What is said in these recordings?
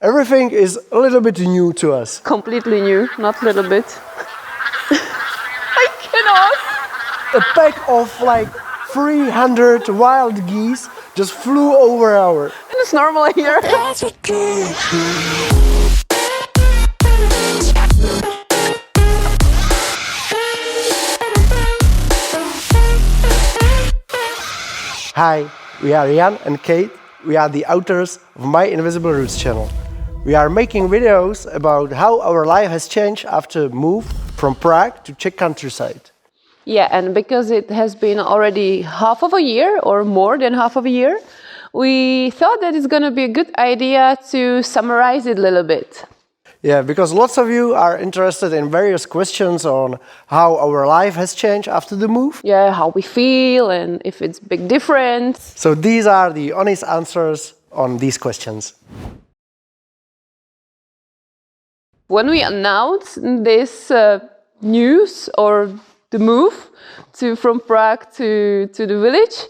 everything is a little bit new to us. Completely new, not a little bit. I cannot. A pack of like 300 wild geese just flew over our. And it's normal here. Hi, we are Jan and Kate. We are the authors of My Invisible Roots channel. We are making videos about how our life has changed after move from Prague to Czech countryside. Yeah, and because it has been already half of a year or more than half of a year, we thought that it's going to be a good idea to summarize it a little bit. Yeah, because lots of you are interested in various questions on how our life has changed after the move. Yeah, how we feel and if it's a big difference. So these are the honest answers on these questions. When we announced this news or the move from Prague to the village,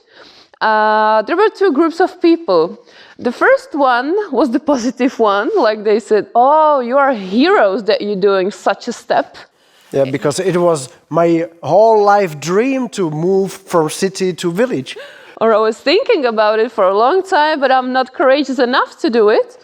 there were two groups of people. The first one was the positive one, like they said, oh, you are heroes that you're doing such a step. Yeah, because it was my whole life dream to move from city to village. Or I was thinking about it for a long time, but I'm not courageous enough to do it.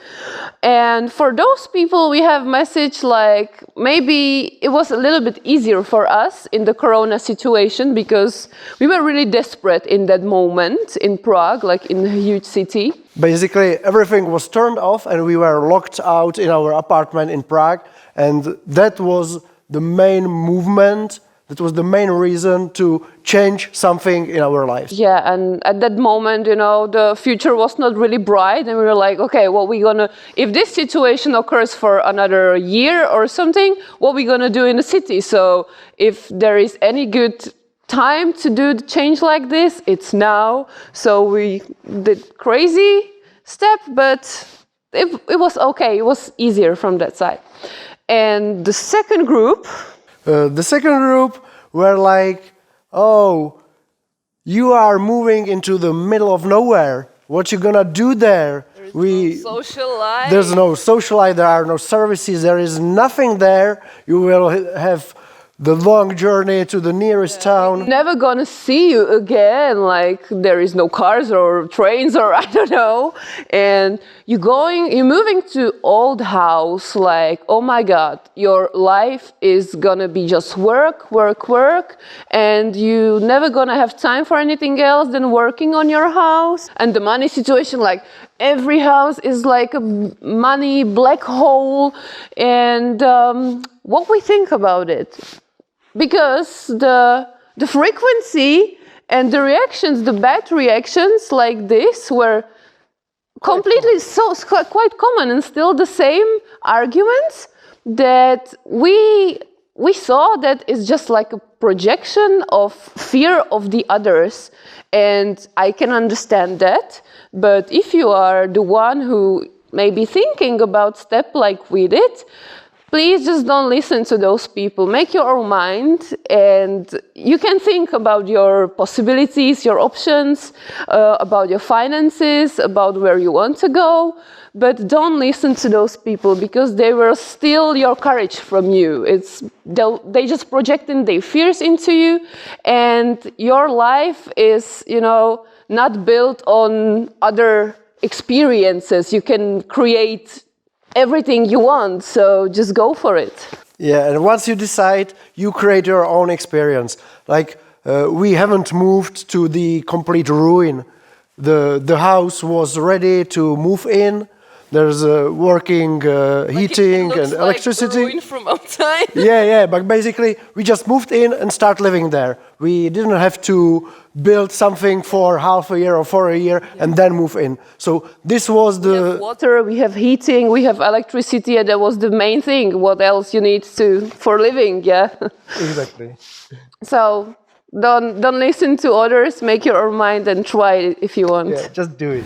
And for those people, we have message like maybe it was a little bit easier for us in the Corona situation because we were really desperate in that moment in Prague, like in a huge city. Basically, everything was turned off and we were locked out in our apartment in Prague. And that was the main movement. That was the main reason to change something in our lives. Yeah, and at that moment, you know, the future was not really bright. And we were like, okay, what we gonna, if this situation occurs for another year or something, what we gonna do in the city? So if there is any good time to do the change like this, it's now. So we did crazy step, but it was okay. It was easier from that side. And the second group... The second group were like, oh, you are moving into the middle of nowhere. What you gonna do there? No social life. There's no social life, there are no services, there is nothing there. You will have the long journey to the nearest town. Never gonna see you again, like there is no cars or trains or I don't know. And you're moving to old house, like, oh my God, your life is gonna be just work, work, work. And you never gonna have time for anything else than working on your house. And the money situation, like every house is like a money black hole. And what we think about it? Because the frequency and the reactions, the bad reactions like this were completely quite common and still the same arguments that we saw that it's just like a projection of fear of the others. And I can understand that. But if you are the one who may be thinking about step like we did, please just don't listen to those people. Make your own mind and you can think about your possibilities, your options, about your finances, about where you want to go. But don't listen to those people because they will steal your courage from you. They just projecting their fears into you and your life is, you know, not built on other experiences. You can create everything you want, so just go for it. Yeah, and once you decide, you create your own experience. Like, we haven't moved to the complete ruin. The house was ready to move in. There's working heating and electricity. Like from outside. Yeah, but basically we just moved in and start living there. We didn't have to build something for half a year or for a year and then move in. So this was the... We have water, we have heating, we have electricity, and that was the main thing. What else you need for living, yeah? Exactly. So don't listen to others, make your own mind and try it if you want. Yeah, just do it.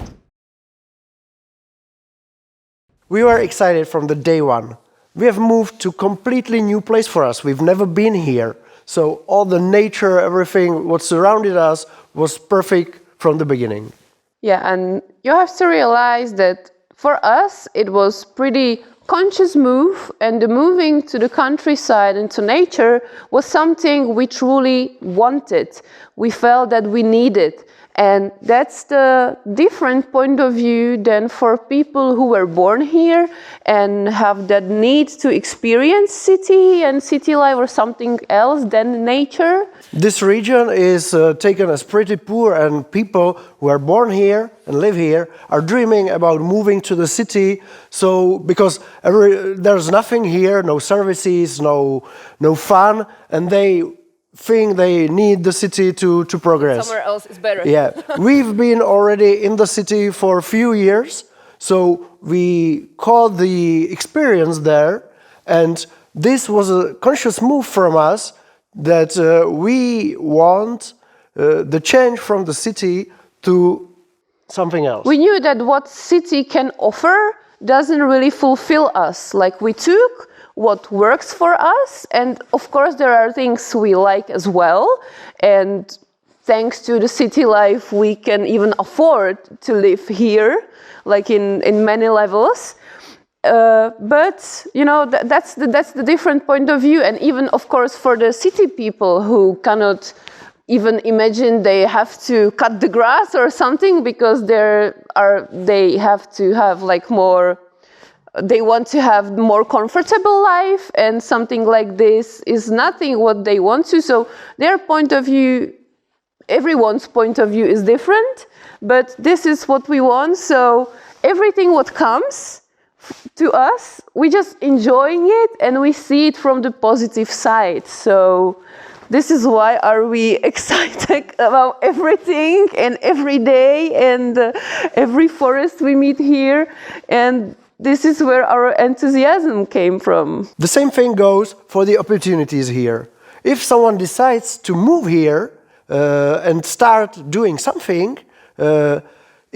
We were excited from the day one. We have moved to a completely new place for us. We've never been here. So all the nature, everything, what surrounded us was perfect from the beginning. Yeah, and you have to realize that for us, it was pretty conscious move, and the moving to the countryside and to nature was something we truly wanted. We felt that we needed. And that's the different point of view than for people who were born here and have that need to experience city and city life or something else than nature. This region is taken as pretty poor, and people who are born here and live here are dreaming about moving to the city. So because there's nothing here, no services, no fun, and they think they need the city to progress. Somewhere else is better. Yeah, we've been already in the city for a few years, so we caught the experience there, and this was a conscious move from us that we want the change from the city to something else. We knew that what city can offer doesn't really fulfill us. Like, we took what works for us, and of course there are things we like as well, and thanks to the city life we can even afford to live here, like in many levels. But you know, that's the different point of view. And even of course for the city people who cannot even imagine they have to cut the grass or something because they have to have like more, they want to have more comfortable life, and something like this is nothing what they want to. So their point of view, everyone's point of view is different, but this is what we want. So everything what comes to us, we just enjoying it and we see it from the positive side. So this is why are we excited about everything and every day and every forest we meet here, and this is where our enthusiasm came from. The same thing goes for the opportunities here. If someone decides to move here and start doing something,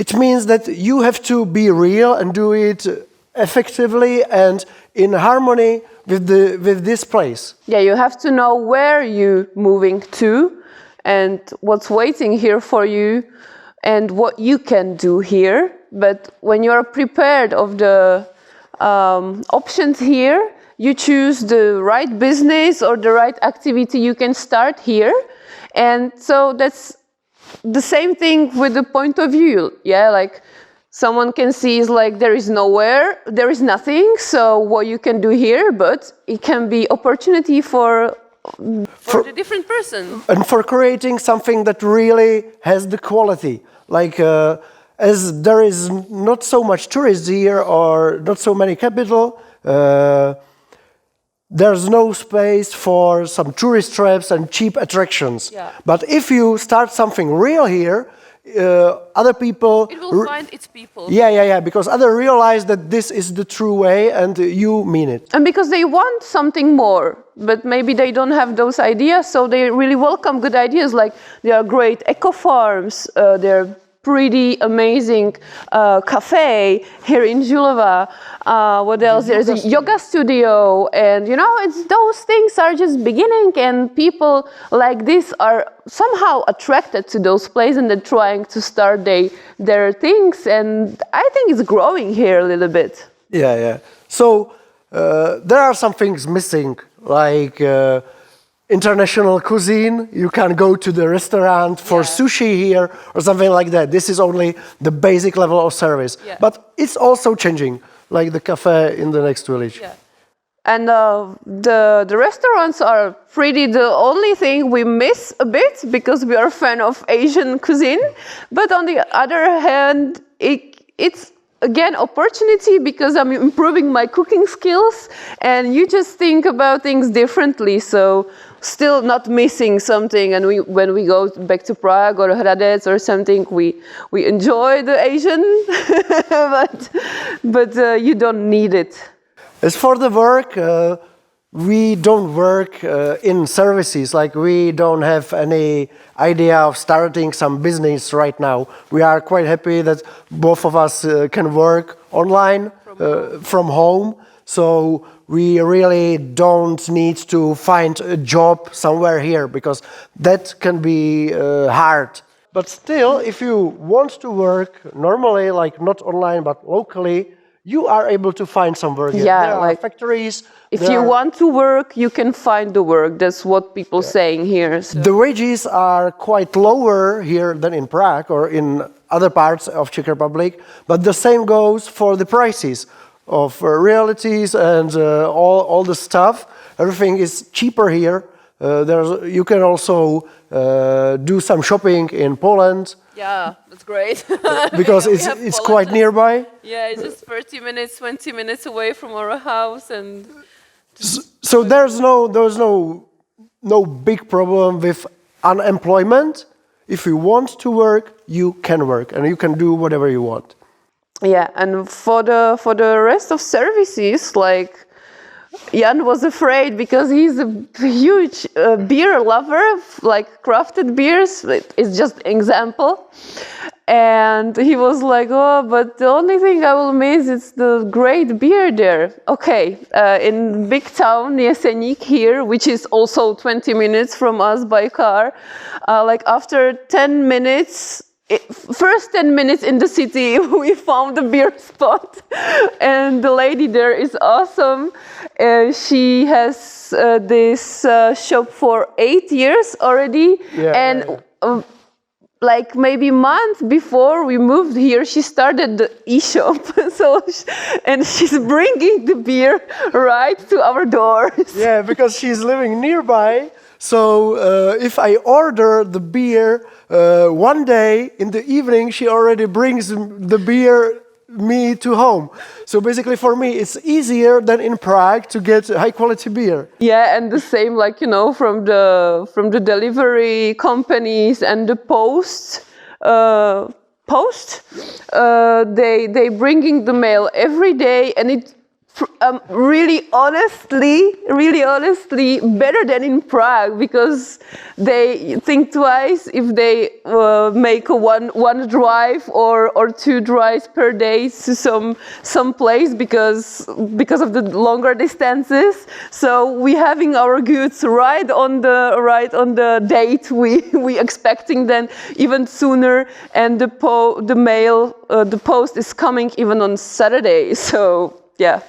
it means that you have to be real and do it effectively and in harmony with this place. Yeah, you have to know where you're moving to and what's waiting here for you and what you can do here. But when you're prepared of the options here, you choose the right business or the right activity you can start here. And so that's the same thing with the point of view. Yeah, like someone can see is like there is nowhere, there is nothing, so what you can do here, but it can be opportunity for the different person. And for creating something that really has the quality. Like as there is not so much tourists here or not so many capital, there's no space for some tourist traps and cheap attractions. Yeah. But if you start something real here, other people... It will find its people. Yeah, because others realize that this is the true way and you mean it. And because they want something more, but maybe they don't have those ideas, so they really welcome good ideas. Like there are great eco farms, there are pretty amazing cafe here in Žilava. What else? There's a yoga studio, and you know, it's those things are just beginning, and people like this are somehow attracted to those places, and they're trying to start their things, and I think it's growing here a little bit. Yeah. So there are some things missing, like international cuisine. You can go to the restaurant for sushi here or something like that. This is only the basic level of service. Yeah. But it's also changing, like the cafe in the next village. Yeah. And the restaurants are pretty the only thing we miss a bit because we are a fan of Asian cuisine. But on the other hand, it's again opportunity because I'm improving my cooking skills, and you just think about things differently. So still not missing something, and when we go back to Prague or Hradec or something, we enjoy the Asian, but you don't need it. As for the work, we don't work in services, like we don't have any idea of starting some business right now. We are quite happy that both of us can work online from home, so we really don't need to find a job somewhere here, because that can be hard. But still, if you want to work normally, like not online but locally, you are able to find some work here. Yeah, There are like, factories. If there you are- want to work, you can find the work. That's what people saying here. So. The wages are quite lower here than in Prague or in other parts of Czech Republic, but the same goes for the prices of realities and all the stuff. Everything is cheaper here. You can also do some shopping in Poland Yeah, that's great. because We it's have it's Poland. quite nearby. Yeah, it's just 30 minutes, 20 minutes away from our house, and So there's no big problem with unemployment. If you want to work, you can work and you can do whatever you want. yeah. And for the rest of services, like Jan was afraid because he's a huge beer lover, like crafted beers. It's just an example. And he was like, oh, but the only thing I will miss is the great beer there. Okay, in big town near Seník here, which is also 20 minutes from us by car, like after 10 minutes, first 10 minutes in the city, we found a beer spot. And the lady there is awesome. She has this shop for 8 years already. Yeah, Like maybe month before we moved here, she started the e-shop. And she's bringing the beer right to our doors. Yeah, because she's living nearby. So if I order the beer one day in the evening, she already brings the beer me to home. So basically for me, it's easier than in Prague to get high quality beer. Yeah, and the same, like, you know, from the delivery companies and the post, they bringing the mail every day, and it really honestly better than in Prague, because they think twice if they make one drive or 2 drives per day to some place because of the longer distances. So we having our goods right on the date we expecting then even sooner, and the post is coming even on Saturday. So yeah.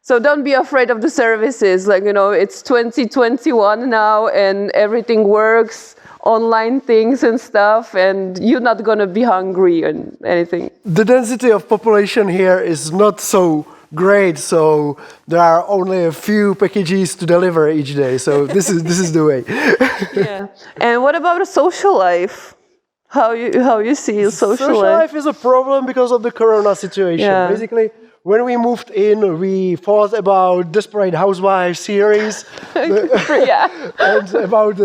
So don't be afraid of the services. Like, you know, it's 2021 now and everything works, online things and stuff, and you're not going to be hungry and anything. The density of population here is not so great, so there are only a few packages to deliver each day. So this is the way. Yeah. And what about a social life? How you see social life? Is a problem because of the Corona situation. Yeah. Basically, when we moved in, we thought about Desperate Housewives series. Yeah. And about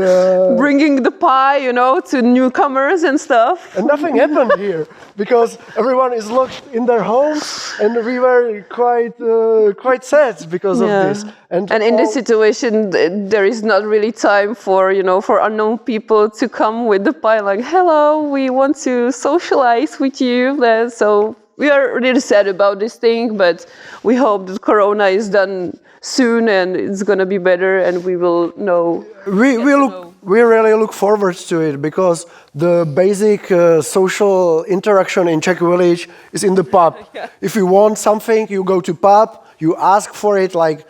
Bringing the pie, you know, to newcomers and stuff. and nothing happened here because everyone is locked in their homes, and we were quite sad because of this. And in this situation, there is not really time for unknown people to come with the pie. Like, hello, we want to socialize with you. So we are really sad about this thing, but we hope that Corona is done soon and it's gonna be better, and we will know. We really look forward to it because the basic social interaction in Czech Village is in the pub. Yeah. If you want something, you go to pub, you ask for it, like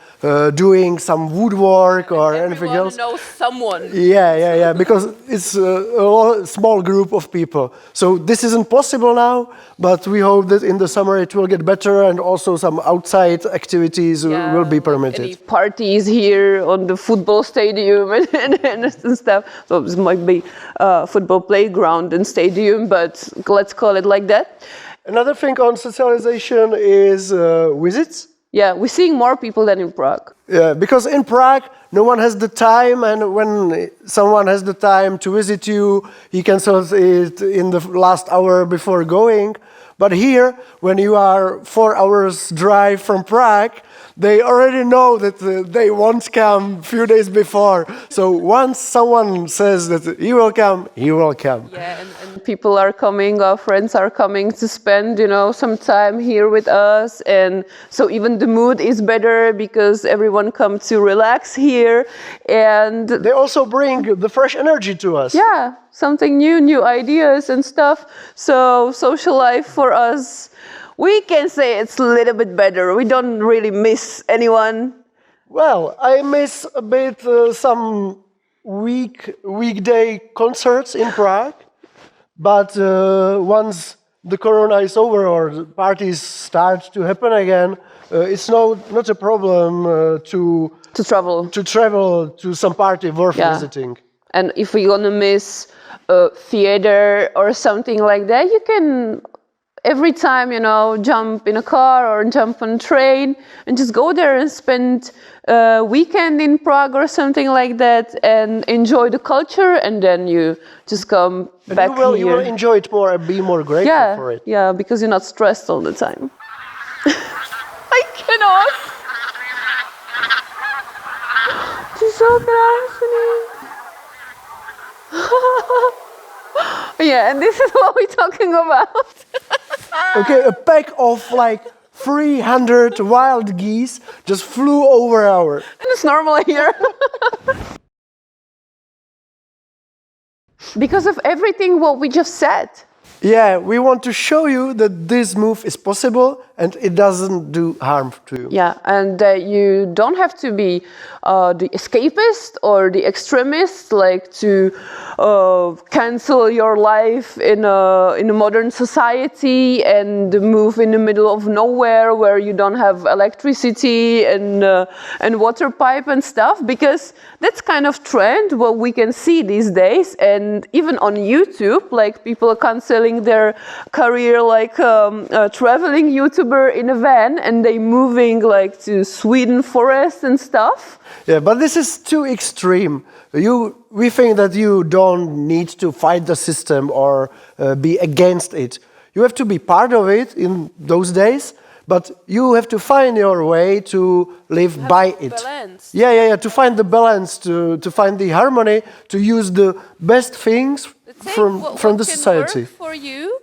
doing some woodwork or anything else. Knows someone. Yeah, because it's a small group of people. So this isn't possible now, but we hope that in the summer it will get better, and also some outside activities will be permitted. Any parties here on the football stadium and stuff. So this might be football playground and stadium, but let's call it like that. Another thing on socialization is visits. Yeah, we're seeing more people than in Prague. Yeah, because in Prague, no one has the time, and when someone has the time to visit you, he cancels it in the last hour before going. But here, when you are 4 hours drive from Prague, they already know that they won't come a few days before. So once someone says that he will come, he will come. Yeah, and people are coming, our friends are coming to spend, some time here with us. And so even the mood is better because everyone comes to relax here. And they also bring the fresh energy to us. Yeah, something new ideas and stuff. So social life for us we can say it's a little bit better. We don't really miss anyone. Well, I miss a bit some weekday concerts in Prague, but once the corona is over or the parties start to happen again, it's not a problem To travel. to travel to some party worth Yeah. visiting. And if we're gonna miss a theater or something like that, you can every time, jump in a car or jump on a train and just go there and spend a weekend in Prague or something like that and enjoy the culture, and then you just come And back you here. will enjoy it more and be more grateful for it. Yeah, because you're not stressed all the time. I cannot. Het is zo krásný. Yeah, and this is what we're talking about. Okay, a pack of like 300 wild geese just flew over our. It's normal here. Because of everything what we just said. Yeah, we want to show you that this move is possible and it doesn't do harm to you. Yeah, and you don't have to be the escapist or the extremist, like to cancel your life in a modern society and move in the middle of nowhere where you don't have electricity and water pipe and stuff, because that's kind of trend what we can see these days. And even on YouTube, like people are canceling their career, like traveling YouTuber in a van, and they moving like to Sweden forest and stuff. Yeah, but this is too extreme. We think that you don't need to fight the system or be against it. You have to be part of it in those days, but you have to find your way to live by it. Balance. Yeah, to find the balance, to find the harmony, to use the best things from the society. For you.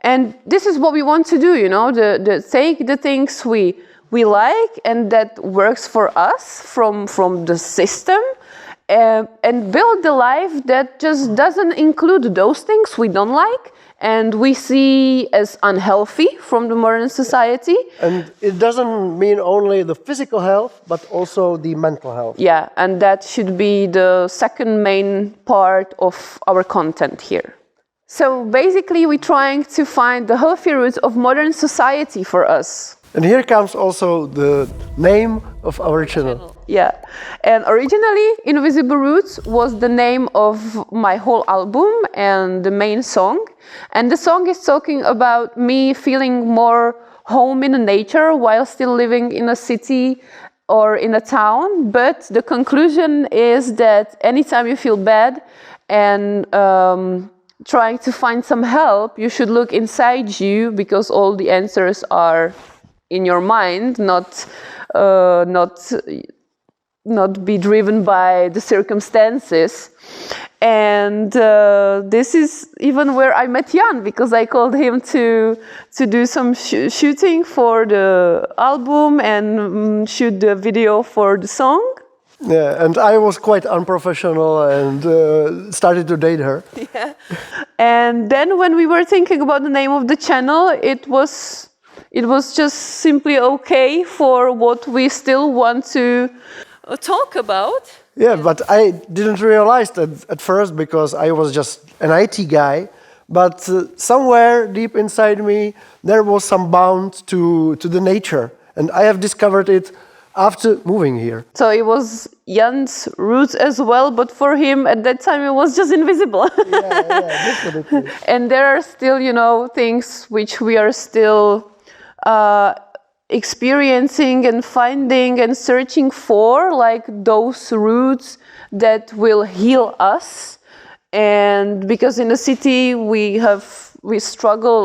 And this is what we want to do, the take the things we like and that works for us from the system, and build the life that just doesn't include those things we don't like and we see as unhealthy from the modern society. And it doesn't mean only the physical health, but also the mental health. Yeah, and that should be the second main part of our content here. So basically, we're trying to find the healthy roots of modern society for us. And here comes also the name of our channel. Yeah, and originally Invisible Roots was the name of my whole album and the main song. And the song is talking about me feeling more home in the nature while still living in a city or in a town. But the conclusion is that anytime you feel bad and trying to find some help, you should look inside you, because all the answers are in your mind, not be driven by the circumstances. And this is even where I met Jan, because I called him to do some shooting for the album and shoot the video for the song. Yeah, and I was quite unprofessional and started to date her. Yeah. And then when we were thinking about the name of the channel, it was just simply okay for what we still want to talk about. Yeah, but I didn't realize that at first, because I was just an IT guy. But somewhere deep inside me, there was some bound to the nature. And I have discovered it after moving here. So it was Jan's roots as well, but for him at that time it was just invisible. Yeah, definitely. And there are still, things which we are still experiencing and finding and searching for, like those roots that will heal us. And because in the city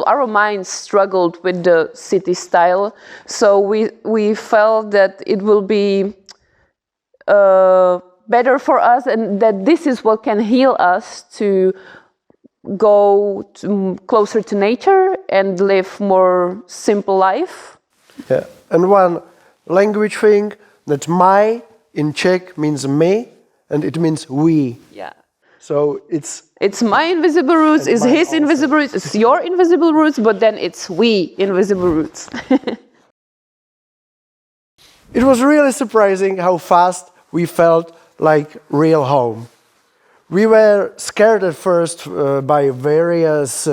our minds struggled with the city style, so we felt that it will be better for us, and that this is what can heal us, to go closer to nature and live more simple life. Yeah, and one language thing, that my in Czech means me, and it means we. Yeah. So it's It's my invisible roots, And it's mine his also. invisible roots, it's your invisible roots, but then it's we invisible roots. It was really surprising how fast we felt like real home. We were scared at first by various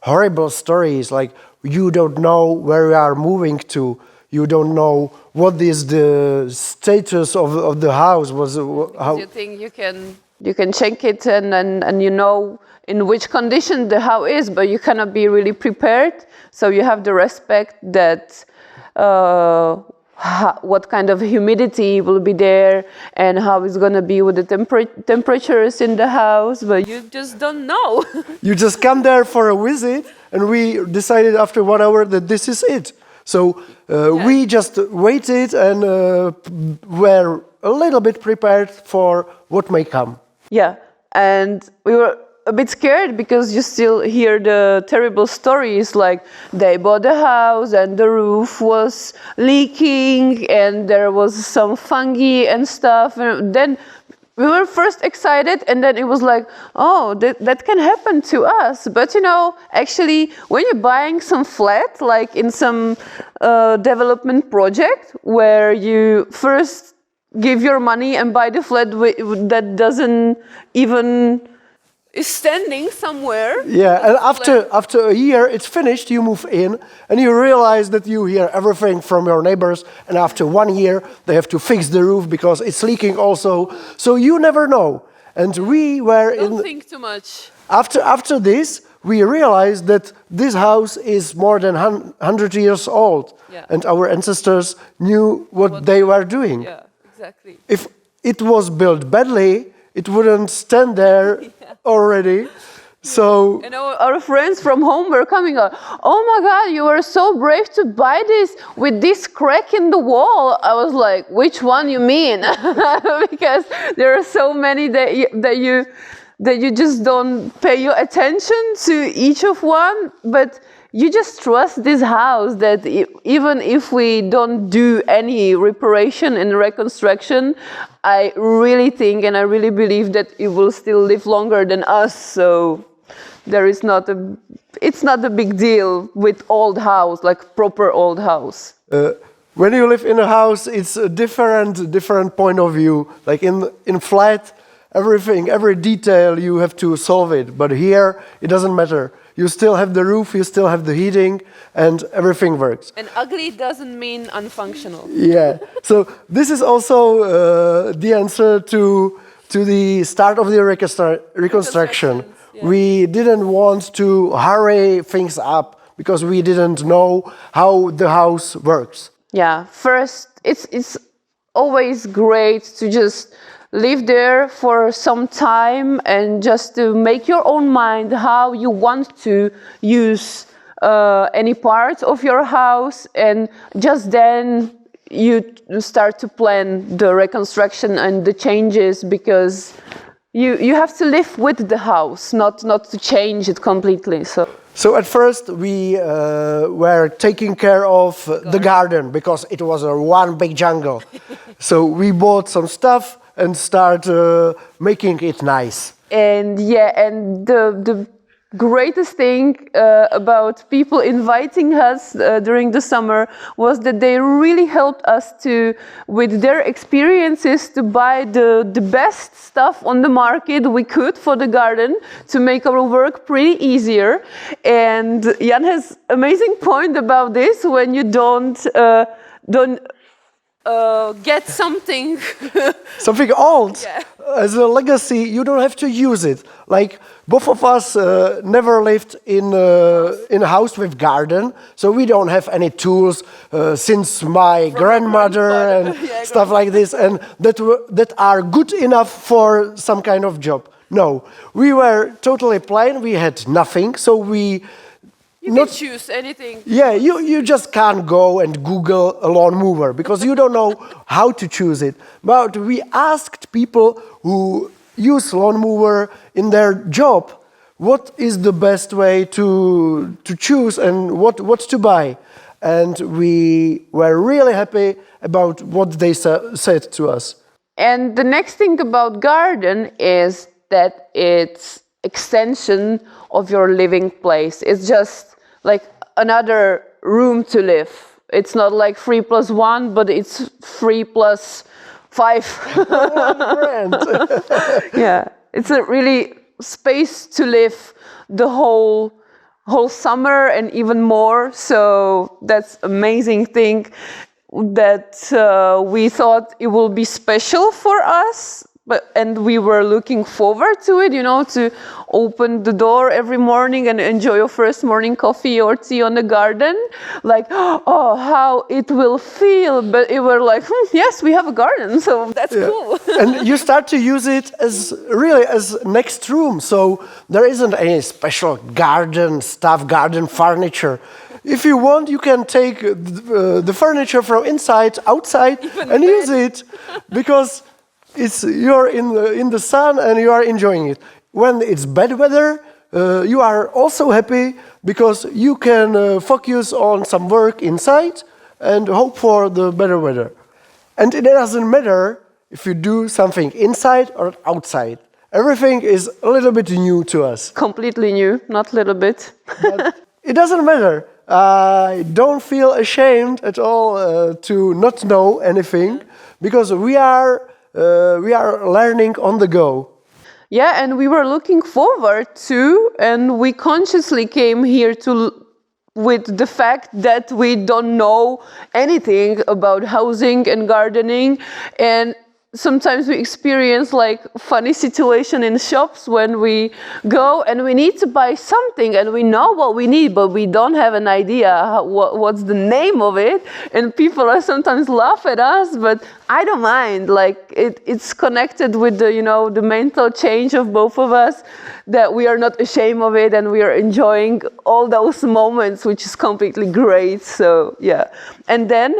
horrible stories, like you don't know where you are moving to, you don't know what is the status of the house. How, You think you can check it and you know in which condition the house is, but you cannot be really prepared. So you have the respect that what kind of humidity will be there and how it's going to be with the temperatures in the house, but you just don't know. you just come there for a visit, and we decided after 1 hour that this is it. So we just waited and were a little bit prepared for what may come. Yeah, and we were a bit scared because you still hear the terrible stories like they bought the house and the roof was leaking and there was some fungi and stuff. And then we were first excited and then it was like, oh, that can happen to us. But you know, actually, when you're buying some flat, like in some development project where you first give your money and buy the flat that doesn't even is standing somewhere. Yeah, and after a year it's finished, you move in and you realize that you hear everything from your neighbors, and after 1 year they have to fix the roof because it's leaking also. So you never know. And we were Don't think too much. after this we realized that this house is more than 100 years old. Yeah. And our ancestors knew what they were doing. Yeah, exactly. If it was built badly, it wouldn't stand there already. So And our friends from home were coming up, oh my God, you were so brave to buy this with this crack in the wall. I was like, which one you mean? Because there are so many that you just don't pay your attention to each of one, but you just trust this house that even if we don't do any reparation and reconstruction, I really think and I really believe that it will still live longer than us. So it's not a big deal with old house, like proper old house. when you live in a house, it's a different point of view. Like in flat, everything, every detail, you have to solve it. But here, it doesn't matter. You still have the roof, you still have the heating, and everything works. And ugly doesn't mean unfunctional. Yeah. So this is also the answer to the start of the reconstruction. Yeah. We didn't want to hurry things up because we didn't know how the house works. Yeah, first, it's always great to just live there for some time and just to make your own mind how you want to use any part of your house, and just then you start to plan the reconstruction and the changes, because you have to live with the house, not to change it completely. So at first we were taking care of the garden because it was one big jungle. So we bought some stuff and start making it nice. And yeah, and the greatest thing about people inviting us during the summer was that they really helped us with their experiences, to buy the best stuff on the market we could for the garden to make our work pretty easier. And Jan has amazing point about this: when you don't get something something old, yeah, as a legacy, you don't have to use it. Like both of us never lived in a house with garden, so we don't have any tools since my grandmother and stuff like this, and that are good enough for some kind of job. No, we were totally plain. We had nothing, so we. you can choose anything. Yeah, you just can't go and Google a lawn mower because you don't know how to choose it. But we asked people who use lawn mower in their job, what is the best way to choose and what to buy. And we were really happy about what they said to us. And the next thing about garden is that it's extension of your living place. It's just like another room to live. It's not like 3 + 1, but it's 3 + 5. One friend. Yeah, it's a really space to live the whole summer and even more. So that's amazing thing that we thought it will be special for us. And we were looking forward to it, to open the door every morning and enjoy your first morning coffee or tea on the garden. Like, oh, how it will feel. But it were like, yes, we have a garden, so that's cool. And you start to use it as next room. So there isn't any special garden stuff, garden furniture. If you want, you can take the furniture from inside, outside, and use it, because you're in the sun and you are enjoying it. When it's bad weather, you are also happy because you can focus on some work inside and hope for the better weather. And it doesn't matter if you do something inside or outside. Everything is a little bit new to us. Completely new, not a little bit. But it doesn't matter. I don't feel ashamed at all to not know anything, because we are learning on the go. Yeah, and we were looking forward to, and we consciously came here with the fact that we don't know anything about housing and gardening, and sometimes we experience like funny situation in shops when we go and we need to buy something and we know what we need, but we don't have an idea what's the name of it, and people are sometimes laugh at us, but I don't mind. Like it's connected with the mental change of both of us, that we are not ashamed of it and we are enjoying all those moments, which is completely great. So yeah, and then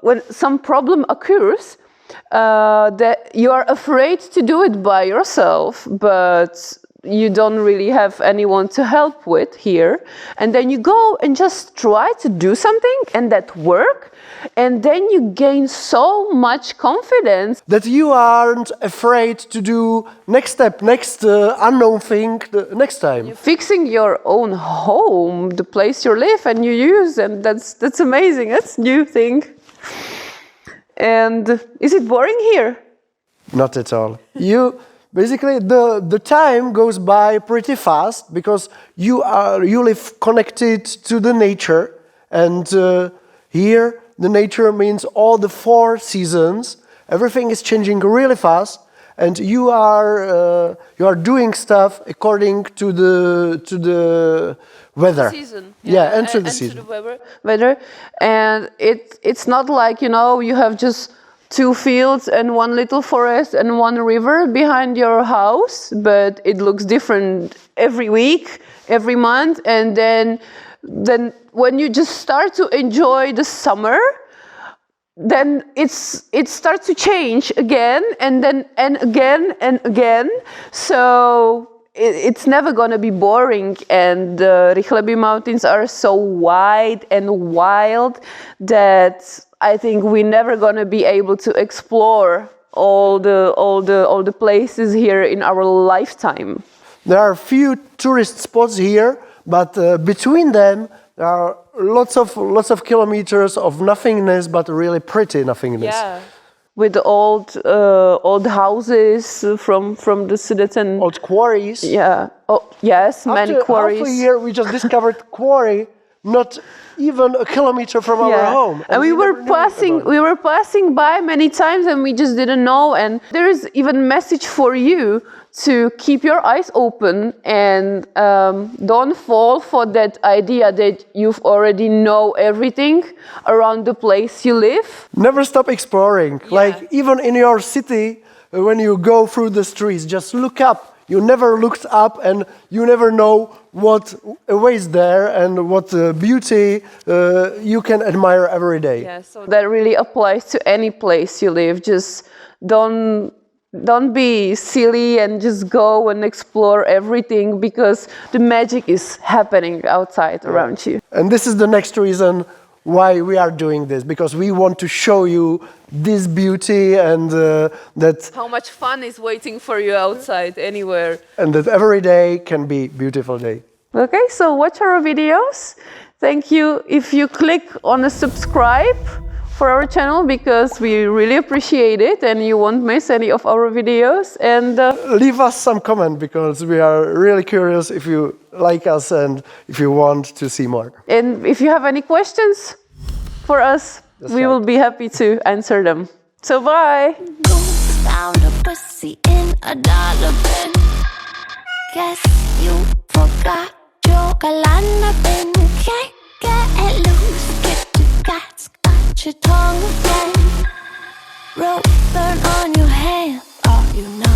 when some problem occurs, that you are afraid to do it by yourself, but you don't really have anyone to help with here. And then you go and just try to do something and that work. And then you gain so much confidence. That you aren't afraid to do next step, next unknown thing the next time. You're fixing your own home, the place you live and you use, and that's amazing. That's a new thing. And is it boring here? Not at all. Basically, the time goes by pretty fast because you live connected to the nature, and here the nature means all the 4 seasons. Everything is changing really fast, and you are doing stuff according to the weather. Season. Yeah, and to the season. To the weather. And it's not like, you have just 2 fields and 1 little forest and 1 river behind your house, but it looks different every week, every month. And then when you just start to enjoy the summer, then it starts to change again and again and again. So it's never going to be boring, and the Rychleby Mountains are so wide and wild that I think we're never going to be able to explore all the places here in our lifetime. There are few tourist spots here, but between them there are lots of kilometers of nothingness, but really pretty nothingness. Yeah. With the old houses from the Sudeten. Old quarries. Yeah. Oh, yes, many quarries. After half a year, we just discovered quarry, not even a kilometer from our home. And we were passing by many times, and we just didn't know. And there is even message for you to keep your eyes open and don't fall for that idea that you've already know everything around the place you live. Never stop exploring. Yeah. Like even in your city, when you go through the streets, just look up. You never looked up, and you never know what awaits there and what beauty you can admire every day. Yeah, so that really applies to any place you live. Just don't be silly and just go and explore everything, because the magic is happening outside around you. And this is the next reason why we are doing this, because we want to show you this beauty and that How much fun is waiting for you outside anywhere. every day can be beautiful day. Okay, so watch our videos. Thank you if you click on the subscribe for our channel, because we really appreciate it and you won't miss any of our videos. And Leave us some comment, because we are really curious if you like us and if you want to see more. and if you have any questions for us, That's we right. will be happy to answer them. So bye. Found a pussy in a dollar bin. Guess you forgot your galana bin. Can't get loose, get your guts, got your tongue again. Rope burn on your hand, are you not?